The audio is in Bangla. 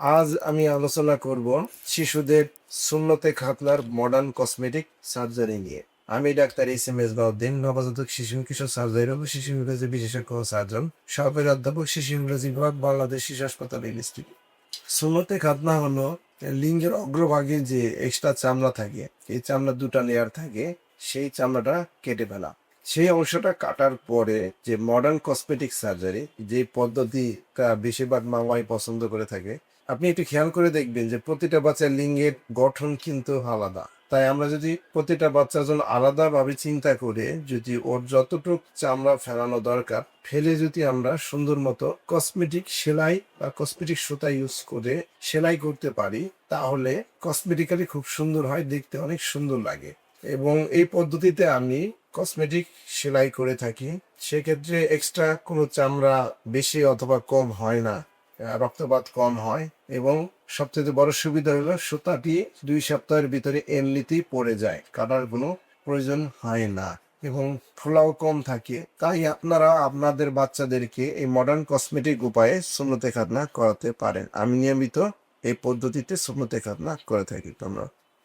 আজ আমি আলোচনা করব শিশুদের সুন্নতে খাতনার মডার্ন কসমেটিক সার্জারি নিয়ে। আমি ডাক্তার এস বাউদ্দিন, নবজাতক শিশু কিশোর সার্জারি ও শিশু ইংরেজি বিশেষজ্ঞ সার্জন, সহকারী অধ্যাপক, শিশু ইংরেজি বিভাগ, বাংলাদেশ শিশু হাসপাতাল ইনস্টিটিউট। সুন্নতে খাতনা হলো লিঙ্গের অগ্রভাগে যে এক্সট্রা চামড়া থাকে, এই চামড়া দুটা লেয়ার থাকে, সেই চামড়াটা কেটে ফেলা। সেই অংশটা কাটার পরে যে মডার্ন কসমেটিক সার্জারি, যে পদ্ধতিটা বেশিরভাগ মামাই পছন্দ করে থাকে, আপনি একটু খেয়াল করে দেখবেন যে প্রতিটা বাচ্চার লিঙ্গের গঠন কিন্তু আলাদা। তাই আমরা যদি প্রতিটা বাচ্চার জন্য আলাদাভাবে চিন্তা করে যদি ওর যতটুক চামড়া ফেলানো দরকার ফেলে যদি আমরা সুন্দর মতো কসমেটিক সেলাই বা কসমেটিক সুতা ইউজ করে সেলাই করতে পারি, তাহলে কসমেটিক্যালি খুব সুন্দর হয়, দেখতে অনেক সুন্দর লাগে। এবং এই পদ্ধতিতে আমি কসমেটিক সেলাই করে থাকি। সেক্ষেত্রে এক্সট্রা কোনো চামড়া বেশি অথবা কম হয় না, রক্তপাত কম হয়। এবং সবচেয়ে বড় সুবিধা হলো সুতাটি 2 সপ্তাহের ভিতরে এমনিতেই পড়ে যায়, কাটার কোনো প্রয়োজন হয় না এবং ফোলাও কম থাকে। তাই আপনারা আপনাদের বাচ্চাদেরকে এই মডার্ন কসমেটিক উপায়ে সুন্নতে খাতনা করাতে পারেন। আমি নিয়মিত এই পদ্ধতিতে সুন্নতে খাতনা করে থাকি। তোমরা